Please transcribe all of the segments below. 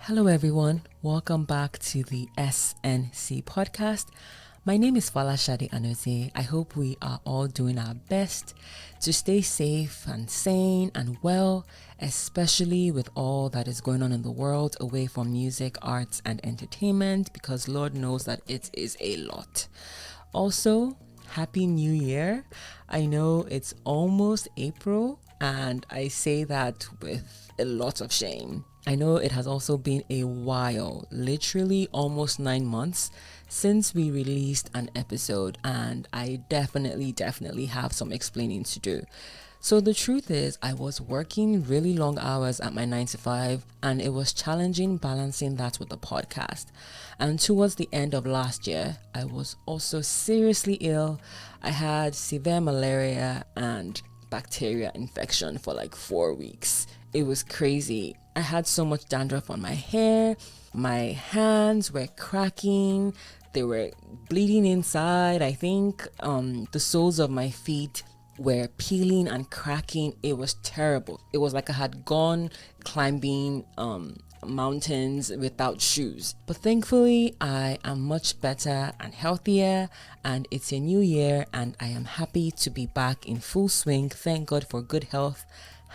Hello everyone, welcome back to the SNC podcast. My name is Falashade Anoze. I hope we are all doing our best to stay safe and sane and well, especially with all that is going on in the world away from music, arts and entertainment, because Lord knows that it is a lot. Also, Happy New Year. I know it's almost April and I say that with a lot of shame. I know it has also been a while, literally almost 9 months since we released an episode, and I definitely have some explaining to do. So the truth is, I was working really long hours at my 9 to 5, and it was challenging balancing that with the podcast. And towards the end of last year, I was also seriously ill. I had severe malaria and bacteria infection for like 4 weeks. It was crazy. I had so much dandruff on my hair. My hands were cracking. They were bleeding inside. I think the soles of my feet were peeling and cracking. It was terrible. It was like I had gone climbing mountains without shoes. But thankfully, I am much better and healthier, and it's a new year, and I am happy to be back in full swing. Thank God for good health.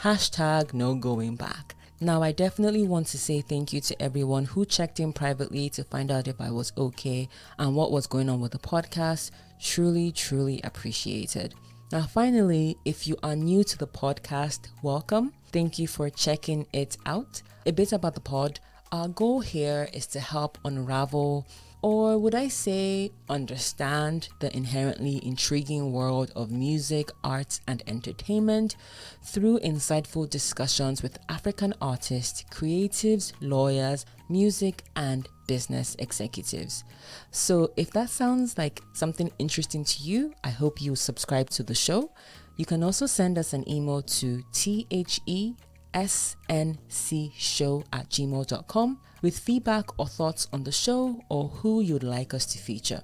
Hashtag no going back. Now, I definitely want to say thank you to everyone who checked in privately to find out if I was okay and what was going on with the podcast. Truly appreciated. Now, finally, if you are new to the podcast, welcome. Thank you for checking it out. A bit about the pod. Our goal here is to help unravel, or would I say understand, the inherently intriguing world of music, arts, and entertainment through insightful discussions with African artists, creatives, lawyers, music, and business executives. So if that sounds like something interesting to you, I hope you subscribe to the show. You can also send us an email to thesncshow@gmail.com with feedback or thoughts on the show or who you'd like us to feature.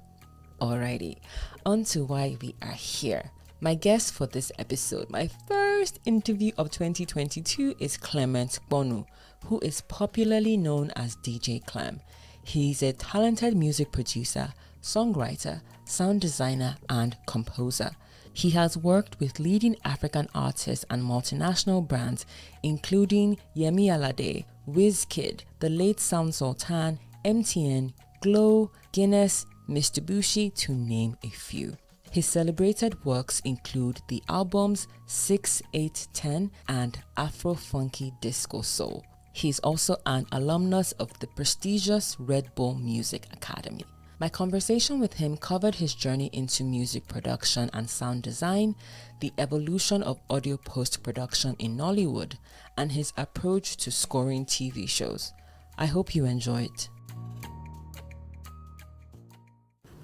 Alrighty, on to why we are here. My guest for this episode, my first interview of 2022, is Clement Bonu, who is popularly known as DJ Klem. He's a talented music producer, songwriter, sound designer, and composer. He has worked with leading African artists and multinational brands, including Yemi Alade, Wizkid, the late Sound Sultan, MTN, Glow, Guinness, Mitsubishi, to name a few. His celebrated works include the albums 6, 8, 10 and Afro Funky Disco Soul. He's also an alumnus of the prestigious Red Bull Music Academy. My conversation with him covered his journey into music production and sound design, the evolution of audio post-production in Nollywood, and his approach to scoring TV shows. I hope you enjoy it.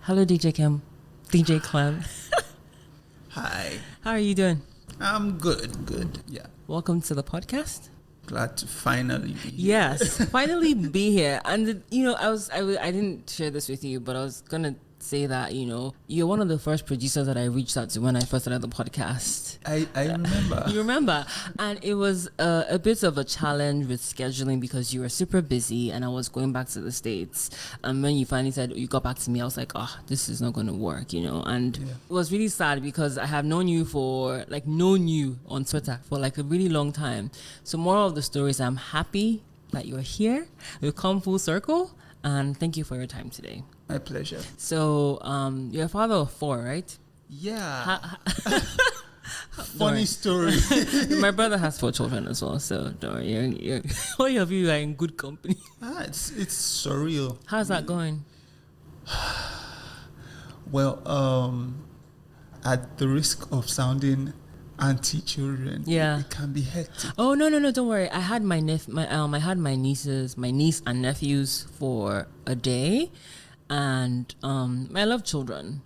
Hello, DJ Klem. Hi. How are you doing? I'm good. Yeah. Welcome to the podcast. Glad to finally be here. Yes, finally be here. And I didn't share this with you, but I was gonna say that you're one of the first producers that I reached out to when I first started the podcast. I remember. You remember? And it was a bit of a challenge with scheduling because you were super busy, and I was going back to the States. And when you finally said you got back to me, I was like, this is not going to work, And It was really sad because I have known you on Twitter for like a really long time. So moral of the story is I'm happy that you're here. We've come full circle, and thank you for your time today. My pleasure. So, you're a father of 4, right? Yeah. Funny story. My brother has 4 children as well, so don't worry. You're all of you are in good company. It's surreal. How's that going? Well, at the risk of sounding anti-children, it can be hectic. Oh no, don't worry. I had my niece and nephews for a day, and I love children.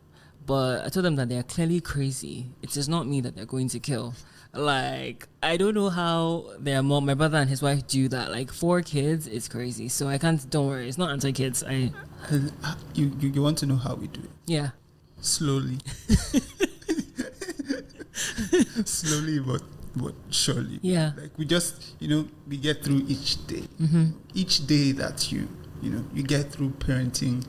But I told them that they are clearly crazy. It is not me that they're going to kill. Like, I don't know how their mom, my brother and his wife do that. Like, 4 kids is crazy. So I can't, don't worry. It's not anti-kids. You want to know how we do it? Yeah. Slowly. Slowly but but surely. Yeah. Like we just, we get through each day. Each day that you get through parenting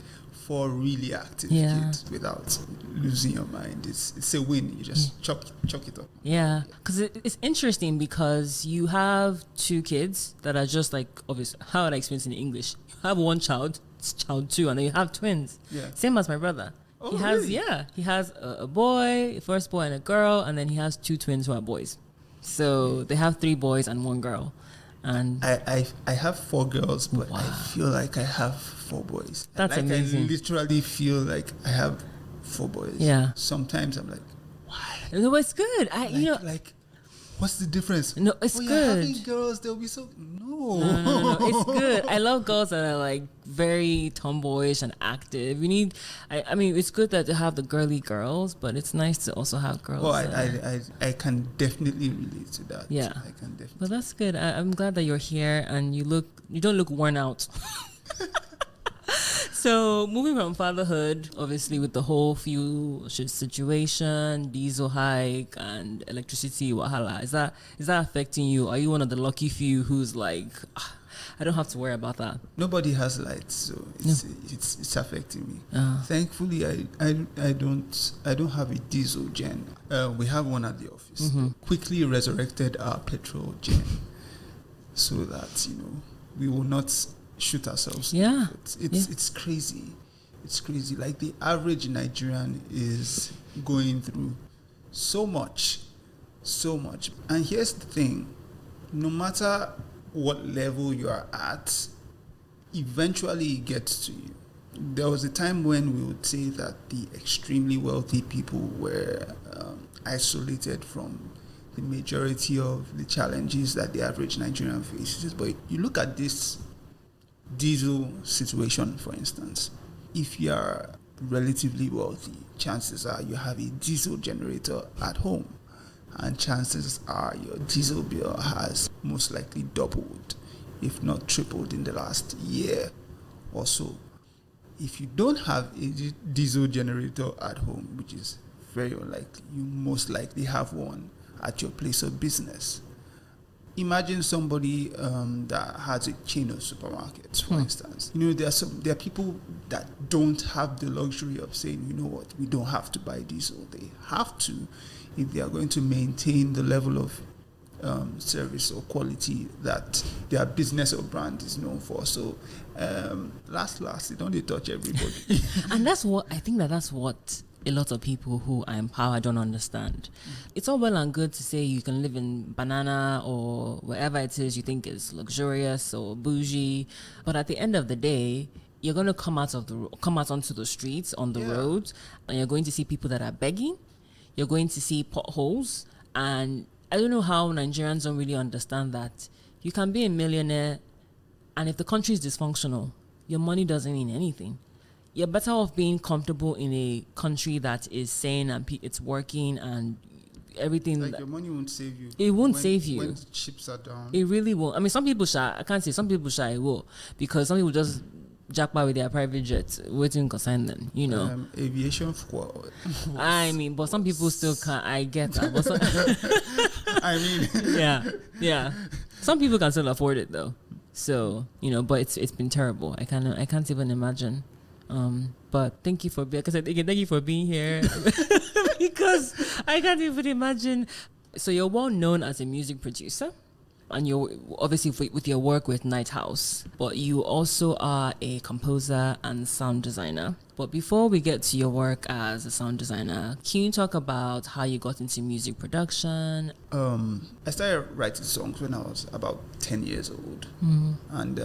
4 really active kids without losing your mind. It's a win. You just chuck it up. Yeah, because it's interesting because you have 2 kids that are just like, obviously, how would I explain it in English? You have one child, it's child 2, and then you have twins. Yeah. Same as my brother. Oh, he has, really? he has a boy, first boy and a girl, and then he has 2 twins who are boys. So they have 3 boys and 1 girl. And I have 4 girls, but I feel like I have 4 boys. That's like amazing. I literally feel like I have 4 boys. Yeah. Sometimes I'm like, why? No, it's good. Like, what's the difference? No, it's good. Having girls, they'll be so no. It's good. I love girls that are like very tomboyish and active. You need. I mean, it's good that to have the girly girls, but it's nice to also have girls. Well, I can definitely relate to that. Yeah, I can definitely. But that's good. I'm glad that you're here and you don't look worn out. So moving from fatherhood, obviously with the whole fuel situation, diesel hike, and electricity wahala, is that affecting you? Are you one of the lucky few who's like, I don't have to worry about that? Nobody has lights, so it's affecting me. Thankfully, I don't have a diesel gen. We have one at the office. Quickly resurrected our petrol gen, so that we will not shoot ourselves. Yeah. It's crazy. It's crazy. Like the average Nigerian is going through so much. And here's the thing, no matter what level you are at, eventually it gets to you. There was a time when we would say that the extremely wealthy people were isolated from the majority of the challenges that the average Nigerian faces. But you look at this diesel situation, for instance. If you are relatively wealthy, chances are you have a diesel generator at home, and chances are your diesel bill has most likely doubled, if not tripled, in the last year or so. If you don't have a diesel generator at home, which is very unlikely, you most likely have one at your place of business. Imagine somebody that has a chain of supermarkets, for instance. There are people that don't have the luxury of saying, you know what, we don't have to buy diesel. They have to if they are going to maintain the level of service or quality that their business or brand is known for. So, last, they don't touch everybody. And that's what a lot of people who are empowered don't understand. It's all well and good to say you can live in Banana or wherever it is you think is luxurious or bougie, but at the end of the day, you're going to come out onto the streets, on the roads, and you're going to see people that are begging. You're going to see potholes, and I don't know how Nigerians don't really understand that you can be a millionaire, and if the country is dysfunctional, your money doesn't mean anything. You're better off being comfortable in a country that is sane and it's working and everything. Like your money won't save you. It won't save you. When the chips are down. It really won't. I mean, some people shy. I can't say some people shy. It will, because some people just jackpot with their private jets, waiting to consign them. Aviation for. I mean, but some people still can't. I get that. But I mean. Yeah. Some people can still afford it though. So but it's been terrible. I can't even imagine. But thank you for being here because I can't even imagine. So you're well known as a music producer, and you're obviously with your work with Night House, but you also are a composer and sound designer. But before we get to your work as a sound designer, can you talk about how you got into music production? I started writing songs when I was about 10 years old. And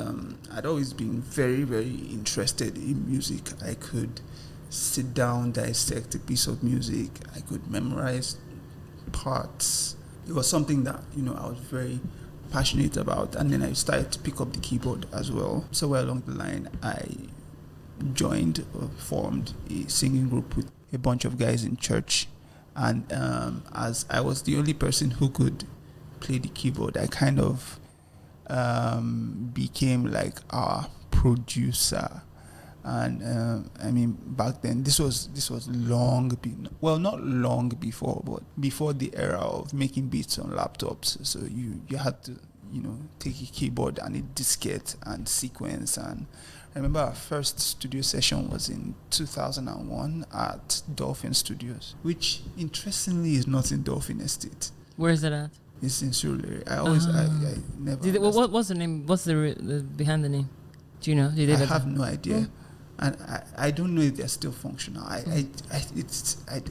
I'd always been very, very interested in music. I could sit down, dissect a piece of music. I could memorize parts. It was something that, I was very passionate about. And then I started to pick up the keyboard as well. Somewhere along the line, I joined or formed a singing group with a bunch of guys in church, and as I was the only person who could play the keyboard, I kind of became like our producer, And I mean, back then, this was long, not long before, but before the era of making beats on laptops. So you had to, take a keyboard and a diskette and sequence. And I remember our first studio session was in 2001 at Dolphin Studios, which interestingly is not in Dolphin Estate. Where is it at? It's in Surulere. I never. What's the name? What's the behind the name? Do you know? I have no idea. And I don't know if they're still functional. I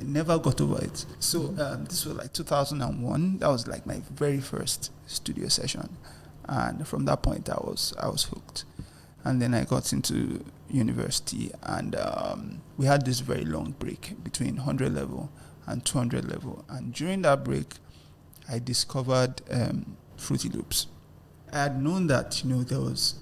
never got over it. So this was like 2001. That was like my very first studio session, and from that point I was hooked. And then I got into university, and we had this very long break between 100 level and 200 level. And during that break, I discovered Fruity Loops. I had known that there was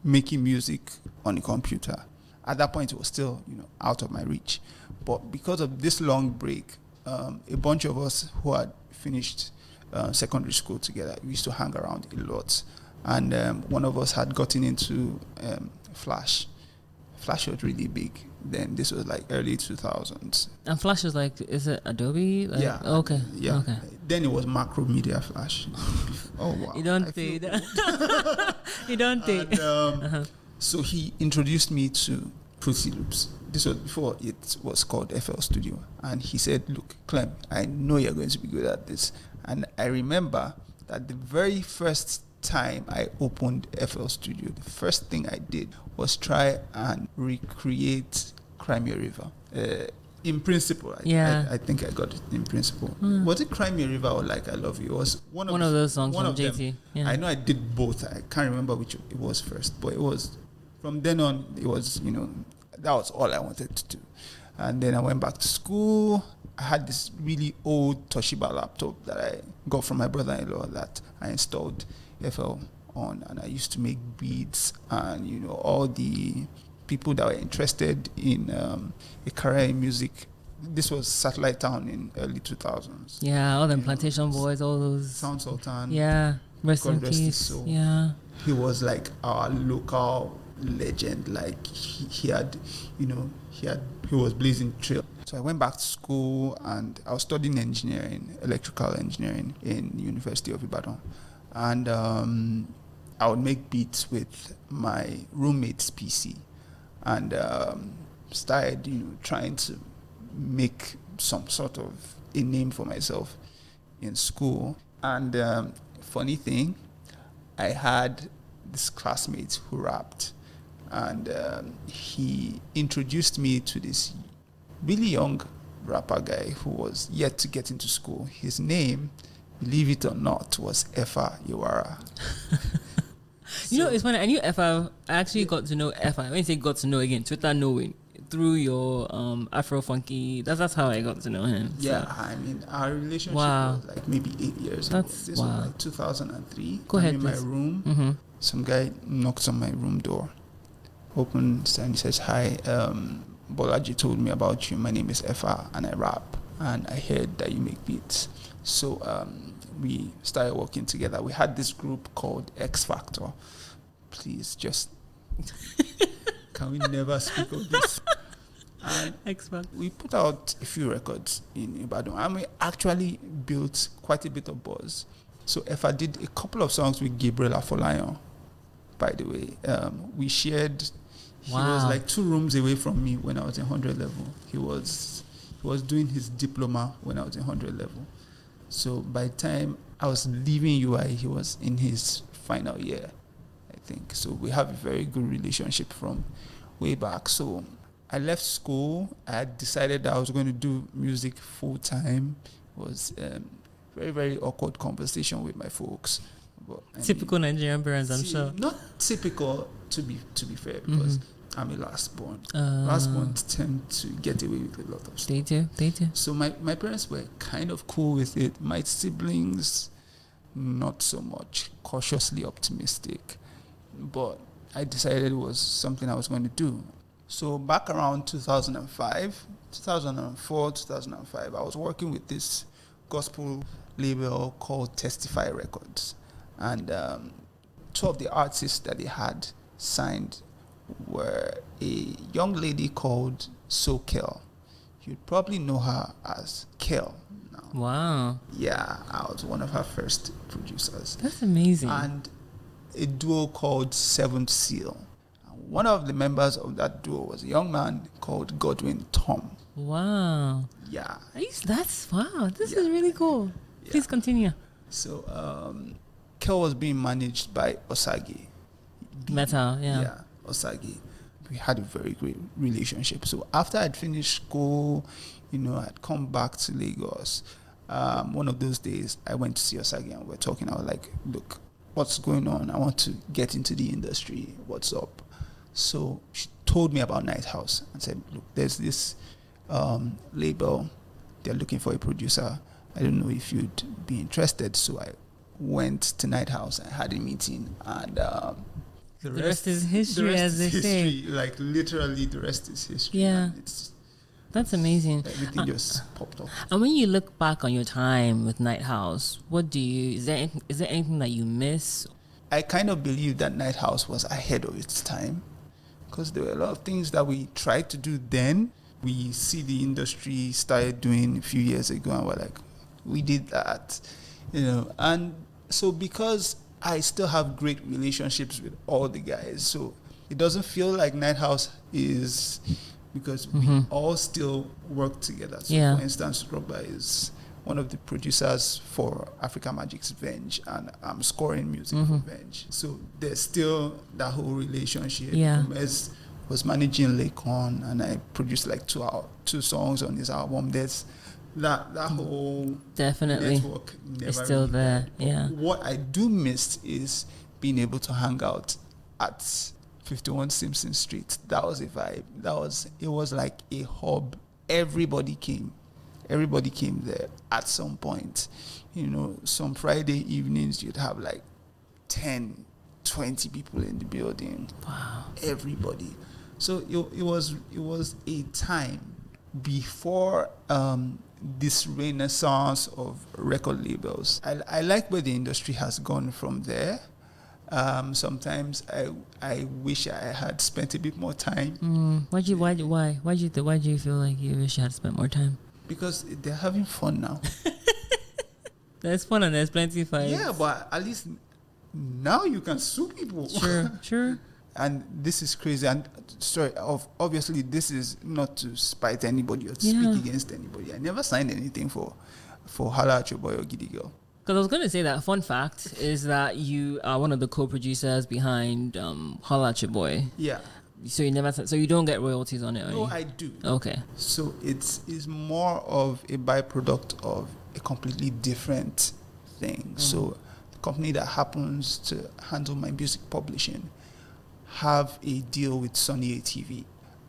making music on a computer. At that point, it was still, out of my reach. But because of this long break, a bunch of us who had finished secondary school together, we used to hang around a lot. And one of us had gotten into Flash. Flash was really big. Then this was like early 2000s. And Flash is like, is it Adobe? Like, yeah. Okay. Yeah. Okay. Then it was Macromedia Flash. Oh, wow. You don't think that. You don't think. So he introduced me to Fruity Loops. This was before it was called FL Studio. And he said, look, Klem, I know you're going to be good at this. And I remember that the very first time I opened FL Studio, the first thing I did was try and recreate Crimea River. In principle, I think I got it in principle. Was it Crimea River or Like I Love You? It was one of those songs from JT. Yeah. I know I did both. I can't remember which it was first, but it was from then on. It was that was all I wanted to do. And then I went back to school. I had this really old Toshiba laptop that I got from my brother-in-law that I installed FL on, and I used to make beats, and all the people that were interested in a career in music. This was Satellite Town in early 2000s. Yeah, all them Plantation Boys, all those. Sound Sultan. Yeah, rest in peace. Yeah. He was like our local legend. Like he was blazing trail. So I went back to school, and I was studying electrical engineering in University of Ibadan. And I would make beats with my roommate's PC, and started, trying to make some sort of a name for myself in school. And funny thing, I had this classmate who rapped, and he introduced me to this really young rapper guy who was yet to get into school. His name, believe it or not, was Efa Iwara. It's funny. I knew Efa. I actually got to know Efa. When you say got to know again, Twitter knowing through your Afro Funky. That's how I got to know him. Yeah, so. I mean, our relationship was like maybe 8 years ago. This was like 2003. Go ahead, in my room. Mm-hmm. Some guy knocks on my room door, opens, and he says, "Hi, Bolaji told me about you. My name is Efa, and I rap, and I heard that you make beats." So we started working together. We had this group called X Factor. Please, just can we never speak of this? And X Factor. We put out a few records in Ibadan, and we actually built quite a bit of buzz. So Efa did a couple of songs with Gabriel Afolayan, by the way. We shared. He was like 2 rooms away from me when I was in 100 level. He was doing his diploma when I was in 100 level. So by the time I was leaving UI, he was in his final year, I think. So we have a very good relationship from way back. So I left school. I had decided that I was going to do music full time. It was very, very awkward conversation with my folks. But, typical Nigerian parents, I'm sure. Not typical, to be fair, because I'm a last born. Last born tend to get away with a lot of stuff. They do. So my parents were kind of cool with it. My siblings, not so much, cautiously optimistic. But I decided it was something I was going to do. So back around 2005, 2004, 2005, I was working with this gospel label called Testify Records. And 2 of the artists that they had signed were a young lady called Sokel. You'd probably know her as Kel now. Wow. Yeah, I was one of her first producers. That's amazing. And a duo called Seventh Seal. And one of the members of that duo was a young man called Godwin Tom. Wow. Yeah. Wow. This is really cool. Yeah. Please continue. So, Kel was being managed by Osage. Metal, yeah. Yeah, Osage. We had a very great relationship. So after I'd finished school, I'd come back to Lagos. One of those days, I went to see Osage and we're talking. I was like, look, what's going on? I want to get into the industry. What's up? So she told me about Night House and said, look, there's this label. They're looking for a producer. I don't know if you'd be interested. So I went to Night House. I had a meeting and... The rest is history, as they say. Like literally, the rest is history. Yeah, that's amazing. Everything just popped up. And when you look back on your time with Night House, is there anything that you miss? I kind of believe that Night House was ahead of its time because there were a lot of things that we tried to do then. We see the industry started doing a few years ago, and we're like, we did that, and so because I still have great relationships with all the guys. So it doesn't feel like Night House is because we all still work together. So for instance, Robert is one of the producers for Africa Magic's Venge, and I'm scoring music for Venge. So there's still that whole relationship. Yeah. Gomez was managing Lakon, and I produced like two songs on his album. There's that whole definitely network never is still really there. died. Yeah. What I do miss is being able to hang out at 51 Simpson Street. That was a vibe. It was like a hub. Everybody came there at some point. Some Friday evenings you'd have like 10, 20 people in the building. Wow. Everybody. So it was a time before this renaissance of record labels. I like where the industry has gone from there. Sometimes I wish I had spent a bit more time. Why do you feel like you wish you had spent more time? Because they're having fun now. There's fun and there's plenty of fights. Yeah, but at least now you can sue people. Sure. And this is crazy. And obviously, this is not to spite anybody or to speak against anybody. I never signed anything for Hala at Your Boy or Giddy Girl. Because I was going to say that fun fact is that you are one of the co-producers behind Holla at Your Boy. Yeah. So you don't get royalties on it, No, I do. Okay. So it's more of a byproduct of a completely different thing. So the company that happens to handle my music publishing have a deal with Sonny ATV,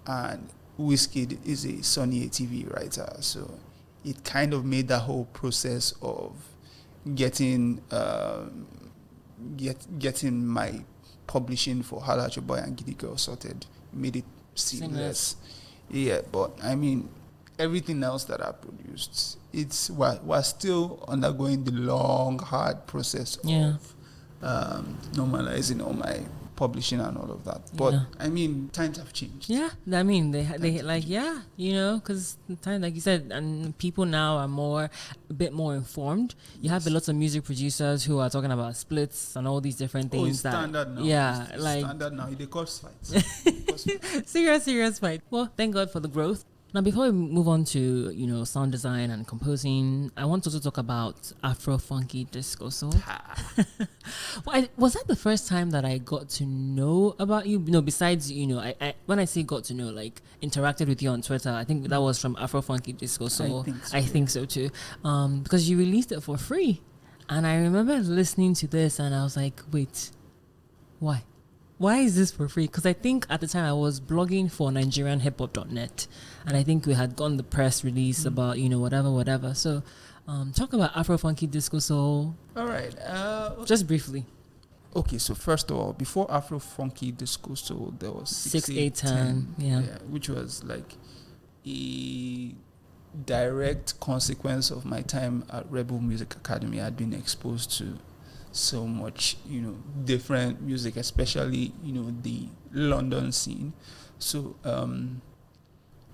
and Wizkid is a Sonny ATV writer. So it kind of made that whole process of getting my publishing for Holla at Your Boy and Giddy Girl sorted, made it seamless. Yeah, but I mean, everything else that I produced, we're still undergoing the long, hard process of normalizing all my publishing and all of that. But I mean, times have changed. Yeah, I mean, they like, because time, like you said, and people now are a bit more informed. You have lots of music producers who are talking about splits and all these different things. It's standard now. Yeah, like standard now. They cause fights. serious fight. Well, thank God for the growth. Now, before we move on to, sound design and composing, I want to also talk about Afro-funky disco soul. Was that the first time that I got to know about you? Besides, I when I say got to know, like interacted with you on Twitter, I think that was from Afro-funky disco soul. I think so too. Because you released it for free. And I remember listening to this and I was like, wait, why? Why is this for free? Because I think at the time I was blogging for NigerianHipHop.net, and I think we had gotten the press release about, whatever. So talk about Afro-funky disco soul. All right. Just briefly. Okay, so first of all, before Afro-funky disco soul, there was 6810, yeah, which was like a direct consequence of my time at Rebel Music Academy. I'd been exposed to so much, different music, especially, the London scene. So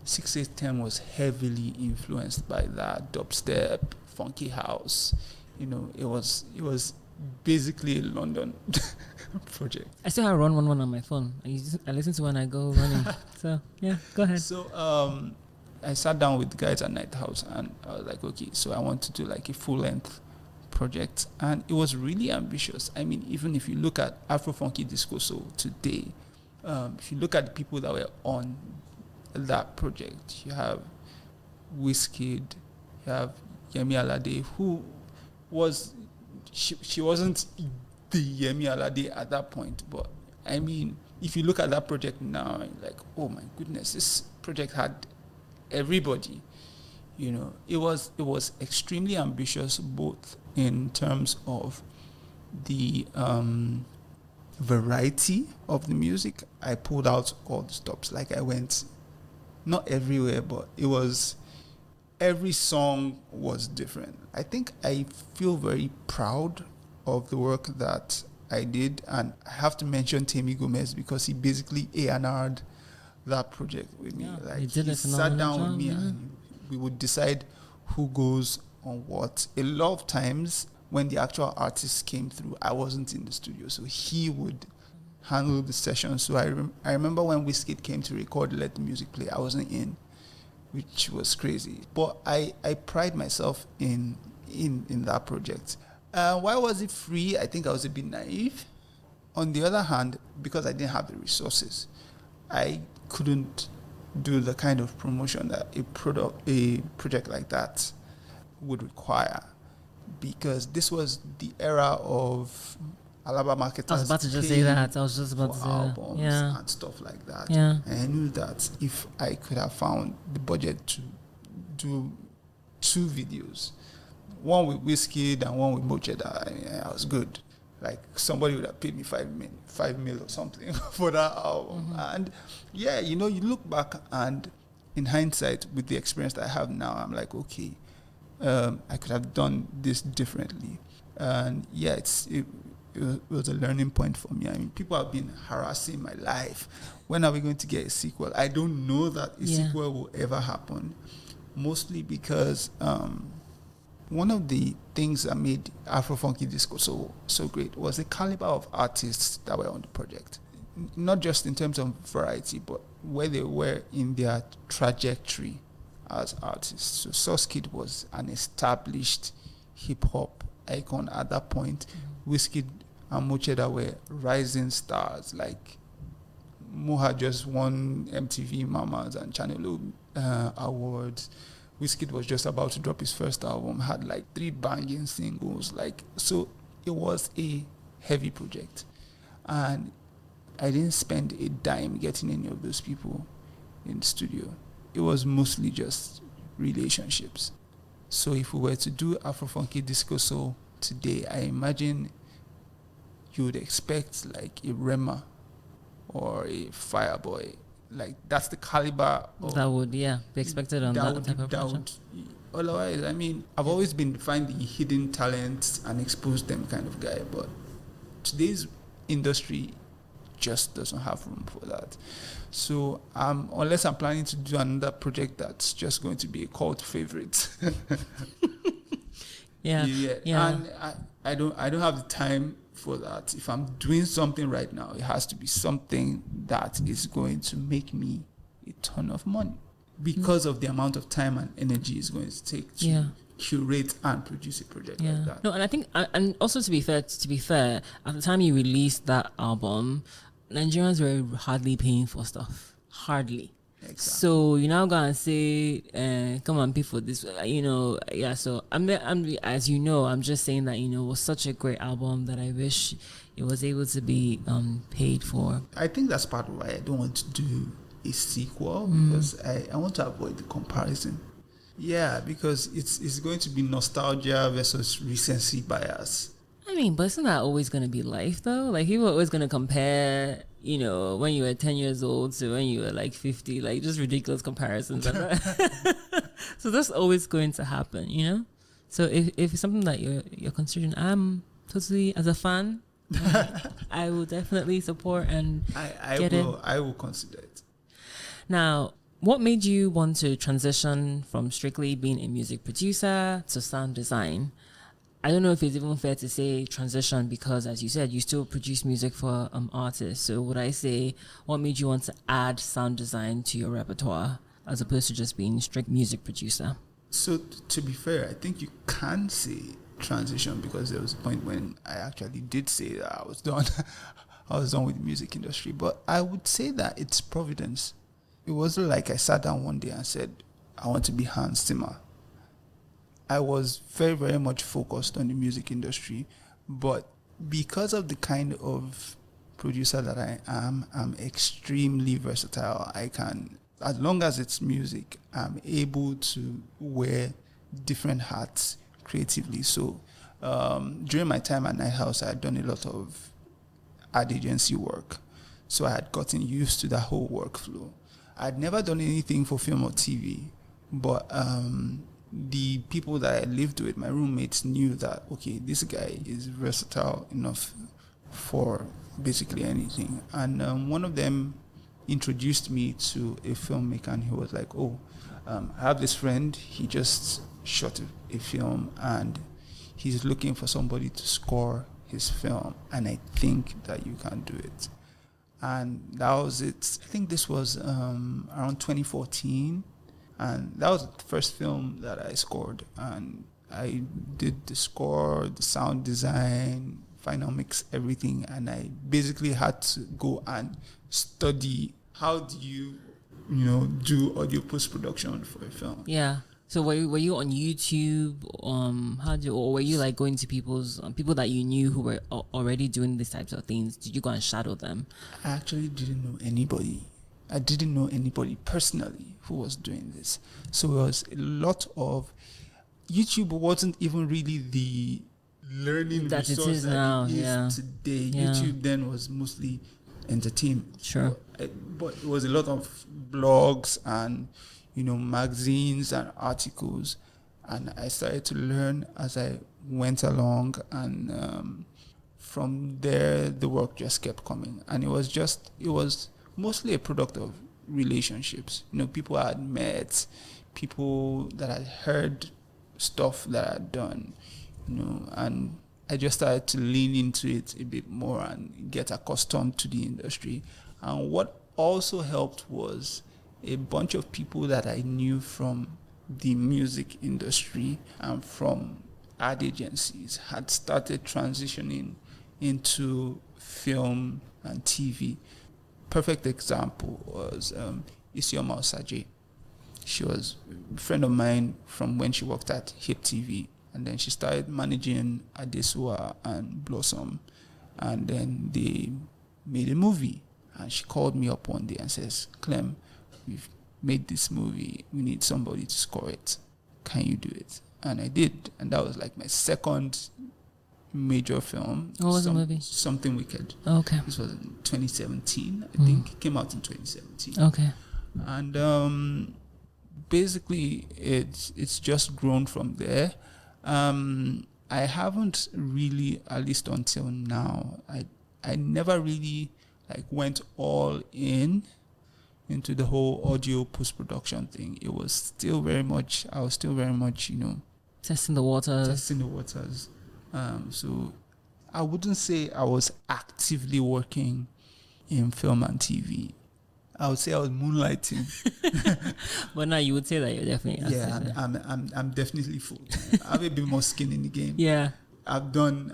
6810 was heavily influenced by that dubstep, funky house. It was basically a London project. I still have Run 1 on my phone. I listen to when I go running. So yeah, go ahead. So I sat down with the guys at Night House and I was like, okay, so I want to do like a full-length project, and it was really ambitious. I mean, even if you look at Afro Funky Disco Soul today, if you look at the people that were on that project, you have Wizkid, you have Yemi Alade, who was she wasn't the Yemi Alade at that point, but I mean, if you look at that project now, like, oh my goodness, this project had everybody. It was extremely ambitious, both in terms of the variety of the music. I pulled out all the stops. Like, I went not everywhere, but it was every song was different. I think I feel very proud of the work that I did, and I have to mention Temi Gomez because he basically A&R'd that project with me. Yeah, like, he sat down with me and we would decide who goes on what. A lot of times when the actual artists came through, I wasn't in the studio, so he would handle the session. So I remember when Wizkid came to record Let the Music Play, I wasn't in, which was crazy. But I pride myself in that project. Why was it free? I think I was a bit naive. On the other hand, because I didn't have the resources, I couldn't do the kind of promotion that a project like that would require, because this was the era of Alaba marketers. I was about to just say that. I was just about to say albums that. and stuff like that. Yeah. And I knew that if I could have found the budget to do 2 videos, one with Wizkid and one with Mocheda, I was good. Like, somebody would have paid me $5 million or something for that album. Mm-hmm. And yeah, you look back, and in hindsight, with the experience that I have now, I'm like, okay, I could have done this differently. And yeah, it was a learning point for me. I mean, people have been harassing my life. When are we going to get a sequel? I don't know that a sequel will ever happen, mostly because one of the things that made Afro Funky Disco so great was the caliber of artists that were on the project. Not just in terms of variety, but where they were in their trajectory as artists. So Sauce Kid was an established hip-hop icon at that point. Wizkid and Mocheda were rising stars. Like, Mo had just won MTV Mamas and Channel O awards. Wizkid was just about to drop his first album, had like 3 banging singles. So it was a heavy project. And I didn't spend a dime getting any of those people in the studio. It was mostly just relationships. So if we were to do Afro Funky Disco Soul today, I imagine you would expect like a Rema or a Fireboy. Like, that's the caliber of that would be expected on that type of project. Otherwise, I mean, I've always been find the hidden talents and expose them kind of guy, but today's industry just doesn't have room for that. So unless I'm planning to do another project that's just going to be a cult favorite. yeah. And I don't have the time for that. If I'm doing something right now, it has to be something that is going to make me a ton of money, because of the amount of time and energy it's going to take to curate and produce a project like that. No, and I think, and also to be fair, at the time you released that album, Nigerians were hardly paying for stuff. Hardly. Exactly. So you now go and say, come and pay for this, so I'm as you know, I'm just saying that, it was such a great album that I wish it was able to be paid for. I think that's part of why I don't want to do a sequel, because I want to avoid the comparison. Yeah, because it's going to be nostalgia versus recency bias. I mean, but isn't that always going to be life, though? Like, people are always going to compare, when you were 10 years old to when you were, like, 50. Like, just ridiculous comparisons. So that's always going to happen, So if it's something that you're considering, I'm totally, as a fan, I will definitely support and I will consider it. Now, what made you want to transition from strictly being a music producer to sound design? I don't know if it's even fair to say transition because, as you said, you still produce music for artists. So would I say, what made you want to add sound design to your repertoire as opposed to just being strict music producer? So to be fair, I think you can say transition because there was a point when I actually did say that I was done. I was done with the music industry. But I would say that it's providence. It wasn't like I sat down one day and said, I want to be Hans Zimmer. I was very, very much focused on the music industry, but because of the kind of producer that I am, I'm extremely versatile. I can, as long as it's music, I'm able to wear different hats creatively. So during my time at Night House, I had done a lot of ad agency work. So I had gotten used to that whole workflow. I'd never done anything for film or TV, but the people that I lived with, my roommates, knew that, okay, this guy is versatile enough for basically anything. And one of them introduced me to a filmmaker, and he was like, I have this friend, he just shot a film, and he's looking for somebody to score his film, and I think that you can do it. And that was it. I think this was around 2014. And that was the first film that I scored. And I did the score, the sound design, final mix, everything. And I basically had to go and study how do you do audio post-production for a film. Yeah. So were you on YouTube? Or were you like going to people that you knew who were already doing these types of things? Did you go and shadow them? I actually didn't know anybody. I didn't know anybody personally who was doing this. So it was a lot of YouTube wasn't even really the learning that resource it is now. Today. Yeah. YouTube then was mostly entertainment. Sure. But it was a lot of blogs and magazines and articles, and I started to learn as I went along, and from there the work just kept coming, and it was mostly a product of relationships. People I had met, people that I heard stuff that I had done, and I just started to lean into it a bit more and get accustomed to the industry. And what also helped was a bunch of people that I knew from the music industry and from ad agencies had started transitioning into film and TV. Perfect example was Isioma Osaje. She was a friend of mine from when she worked at Hit TV, and then she started managing Adesua and Blossom, and then they made a movie. And she called me up one day and says, Klem, we've made this movie. We need somebody to score it. Can you do it? And I did. And that was like my second major film. What was the movie? Something Wicked. Okay. This was in 2017, I think. It came out in 2017. Okay. And basically, it's just grown from there. I haven't really, at least until now, I never really went all into the whole audio post-production thing. I was still very much, testing the waters. So I wouldn't say I was actively working in film and TV. I would say I was moonlighting. But now you would say that you're definitely active. I'm definitely full. I have a bit more skin in the game. Yeah. I've done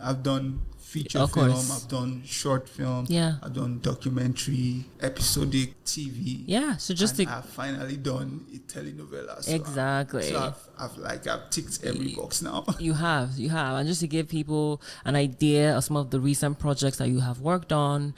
feature film, I've done short film, I've done documentary, episodic TV. Yeah, so I've finally done a telenovela. So exactly. I've ticked every box now. You have. And just to give people an idea of some of the recent projects that you have worked on,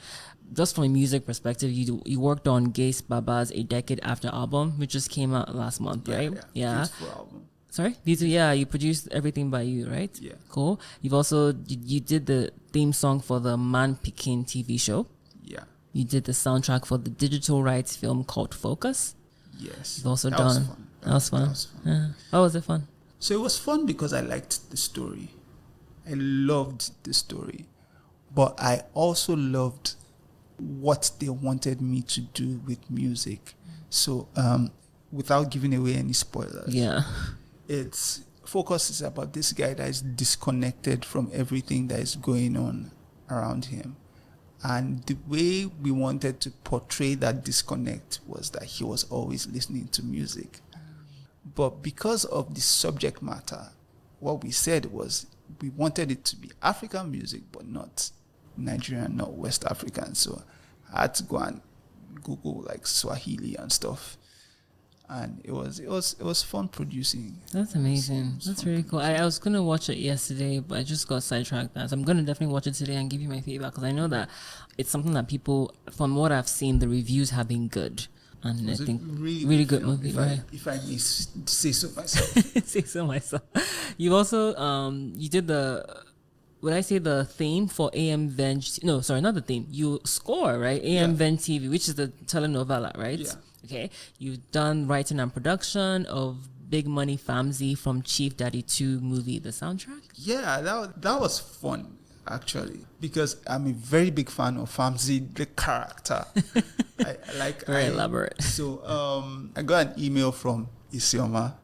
just from a music perspective, you worked on Gaze Baba's A Decade After album, which just came out last month, right? Yeah. Beautiful album. Sorry? You produced everything by you, right? Yeah. Cool. You've also, you did the theme song for the Man Pikin TV show. Yeah. You did the soundtrack for the digital rights film called Focus. Yes. You've also that done... Was fun. That was fun. Yeah. How was it fun? So it was fun because I liked the story. I loved the story, but I also loved what they wanted me to do with music. So, without giving away any spoilers, its focus is about this guy that is disconnected from everything that is going on around him. And the way we wanted to portray that disconnect was that he was always listening to music. But because of the subject matter, what we said was we wanted it to be African music, but not Nigerian, not West African. So I had to go and Google like Swahili and stuff. And it was fun producing. That's amazing. That's really cool. I was going to watch it yesterday, but I just got sidetracked. So I'm going to definitely watch it today and give you my feedback, because I know that it's something that people, from what I've seen, the reviews have been good. And I think really good movie, if I may say so myself. Say so myself. You also, you did would I say the theme for AM Ven? No, sorry, not the theme. You score, right? AM Ven TV, which is the telenovela, right? Yeah. Okay. You've done writing and production of Big Money Famzy from Chief Daddy 2 movie, the soundtrack. Yeah, that was fun, actually, because I'm a very big fan of Famzy, the character. Very elaborate. So I got an email from Isioma,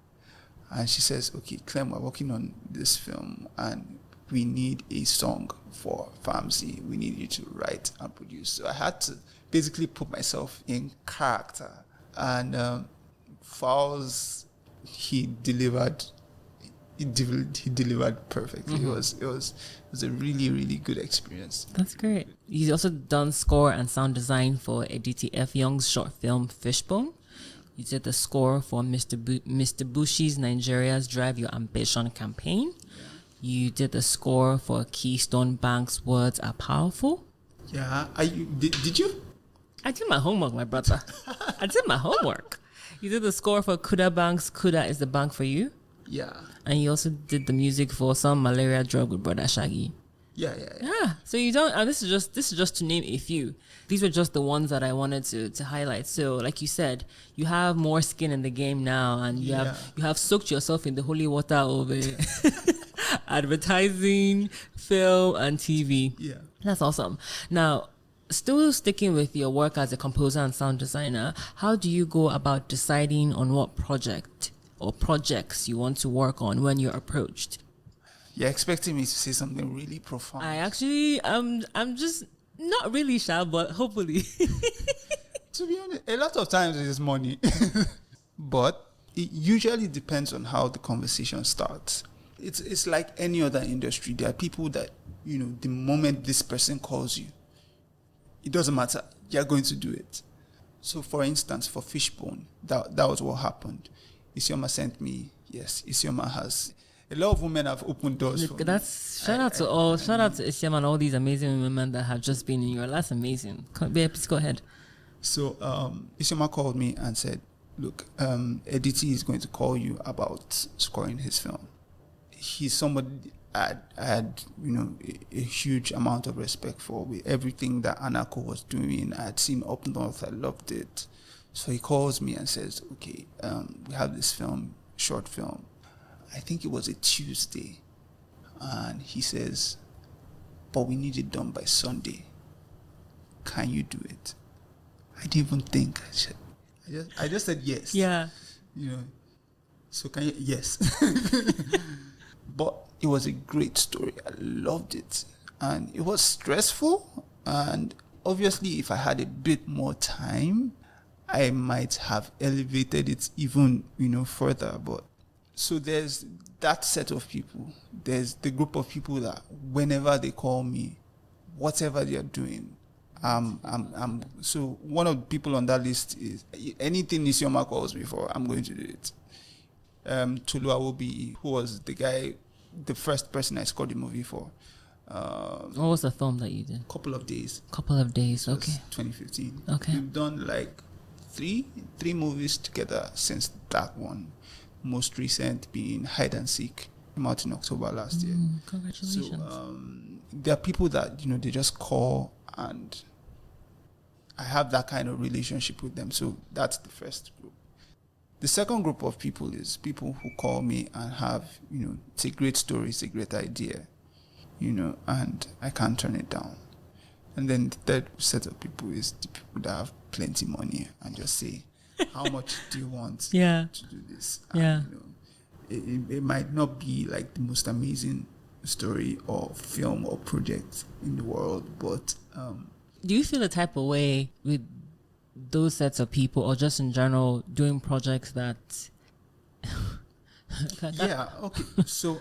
and she says, okay, Klem, we're working on this film, and we need a song for Famzy. We need you to write and produce. So I had to basically put myself in character. And Fowles, he delivered perfectly. Mm-hmm. It was a really, really good experience. That's great. You've also done score and sound design for Edith F. Young's short film Fishbone. You did the score for Mr. Bushi's Nigeria's Drive Your Ambition campaign. You did the score for Keystone Bank's Words Are Powerful. Yeah. Did you? I did my homework, my brother. I did my homework. You did the score for Kuda Bank's Kuda is the Bank for You. Yeah. And you also did the music for Some Malaria Drug with Brother Shaggy. Yeah. So you don't. This is just to name a few. These were just the ones that I wanted to highlight. So, like you said, you have more skin in the game now, and you have soaked yourself in the holy water of advertising, film, and TV. Yeah, that's awesome. Now, still sticking with your work as a composer and sound designer, how do you go about deciding on what project or projects you want to work on when you're approached? You're expecting me to say something really profound. I'm just not really sure, but hopefully. To be honest, a lot of times it is money. But it usually depends on how the conversation starts. It's like any other industry. There are people that, the moment this person calls you, it doesn't matter. You're going to do it. So, for instance, for Fishbone, that was what happened. Isioma sent me. Yes, Isioma has. A lot of women have opened doors for me. Shout out to Isioma and all these amazing women that have just been in your life. That's amazing. Please go ahead. So, Isioma called me and said, look, Editi is going to call you about scoring his film. He's somebody I had a huge amount of respect for, with everything that Anako was doing. I had seen Up North. I loved it. So he calls me and says, okay, we have this film, short film. I think it was a Tuesday. And he says, but we need it done by Sunday. Can you do it? I didn't even think. I just said yes. Yeah. So can you? Yes. But it was a great story. I loved it. And it was stressful. And obviously, if I had a bit more time, I might have elevated it even, further. But so there's that set of people. There's the group of people that whenever they call me, whatever they're doing, so one of the people on that list is anything Isioma calls me for, I'm going to do it. Tulu Awobi, who was the first person I scored the movie for. What was the film that you did? Couple of Days. Okay. 2015. Okay. We've done like three movies together since that one. Most recent being Hide and Seek, came out in October last year. Congratulations. So there are people that they just call, and I have that kind of relationship with them. So that's the first group. The second group of people is people who call me and have, it's a great story, it's a great idea. and I can't turn it down. And then the third set of people is the people that have plenty money and just say, how much do you want to do this? And, it might not be like the most amazing story or film or project in the world, but do you feel a type of way with those sets of people, or just in general doing projects that okay. So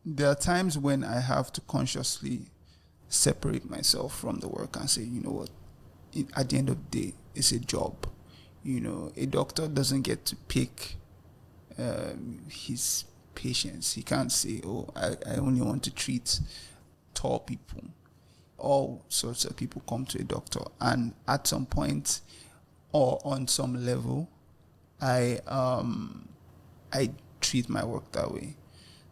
there are times when I have to consciously separate myself from the work and say, you know what, at the end of the day, it's a job. A doctor doesn't get to pick his patients. He can't say, oh, I only want to treat tall people. All sorts of people come to a doctor, and at some point or on some level, I treat my work that way.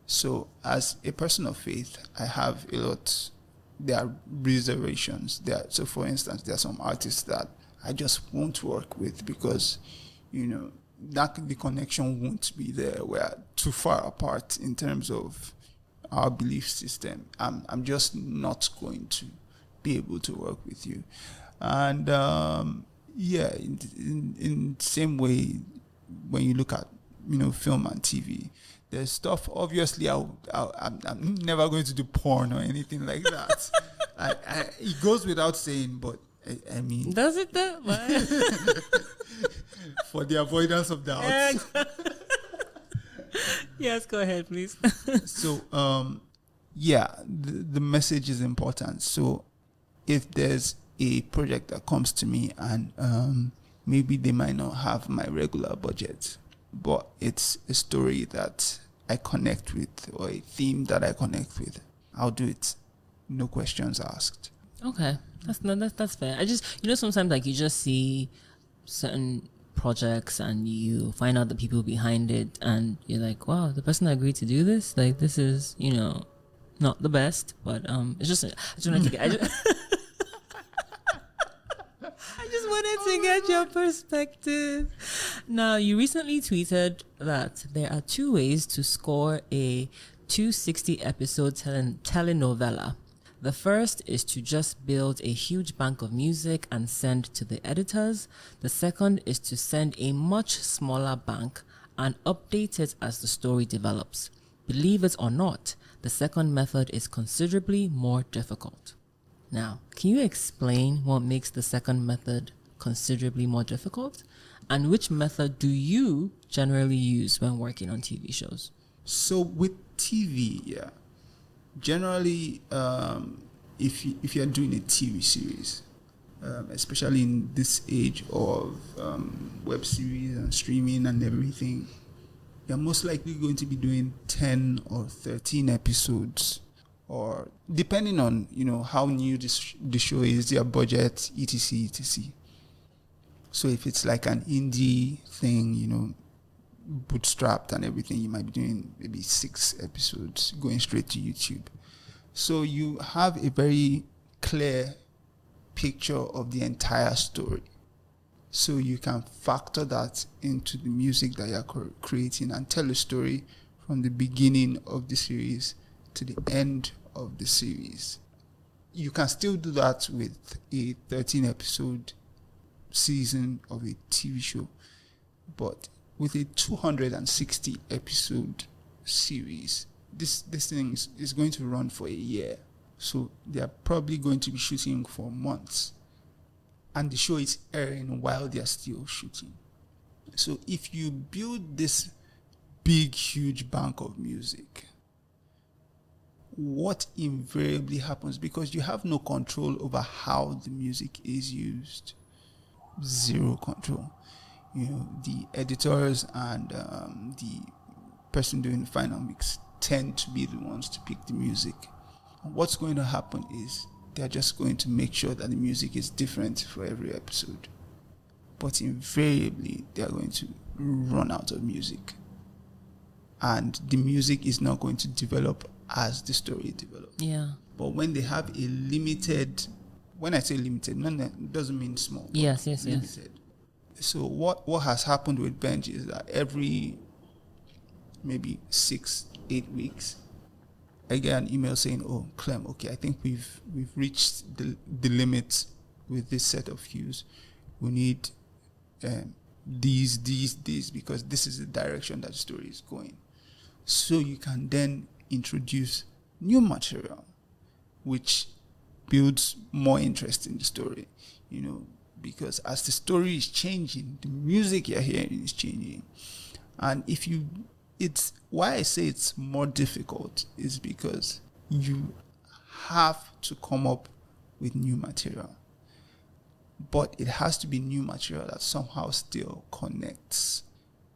So as a person of faith, I have a lot. There are reservations. So for instance, there are some artists that I just won't work with because, that the connection won't be there. We're too far apart in terms of our belief system. I'm just not going to be able to work with you. And in same way, when you look at film and TV, there's stuff. Obviously, I'm never going to do porn or anything like that. It goes without saying, but I mean, does it though? For the avoidance of doubt. Yes, go ahead, please. So, the message is important. So, if there's a project that comes to me and maybe they might not have my regular budget, but it's a story that I connect with or a theme that I connect with, I'll do it. No questions asked. Okay, that's fair. I just sometimes like you just see certain projects and you find out the people behind it and you're like, wow, the person that agreed to do this, like this is not the best, but it's just I just wanted to get I just wanted to get your perspective. Now, you recently tweeted that there are 2 ways to score a 260 episode telenovela. The first is to just build a huge bank of music and send to the editors. The second is to send a much smaller bank and update it as the story develops. Believe it or not, the second method is considerably more difficult. Now, can you explain what makes the second method considerably more difficult? And which method do you generally use when working on TV shows? So with TV, generally, if you're doing a TV series, especially in this age of web series and streaming and everything, you're most likely going to be doing 10 or 13 episodes, or depending on how new the show is, their budget, etc. So if it's like an indie thing, bootstrapped and everything, you might be doing maybe 6 episodes going straight to YouTube. So you have a very clear picture of the entire story. So you can factor that into the music that you're creating and tell a story from the beginning of the series to the end of the series. You can still do that with a 13 episode season of a TV show, but with a 260 episode series, this thing is going to run for a year. So they are probably going to be shooting for months, and the show is airing while they are still shooting. So if you build this big, huge bank of music, what invariably happens, because you have no control over how the music is used, zero control. The editors and the person doing the final mix tend to be the ones to pick the music. And what's going to happen is they're just going to make sure that the music is different for every episode. But invariably, they're going to run out of music. And the music is not going to develop as the story develops. Yeah. But when they have a limited, when I say limited, it doesn't mean small. Yes. Limited. So what has happened with Benji is that every maybe 6-8 weeks, I get an email saying, "Oh, Klem, okay, I think we've reached the limit with this set of cues. We need these, because this is the direction that the story is going." So you can then introduce new material, which builds more interest in the story, because as the story is changing, the music you're hearing is changing. And it's why I say it's more difficult is because you have to come up with new material. But it has to be new material that somehow still connects.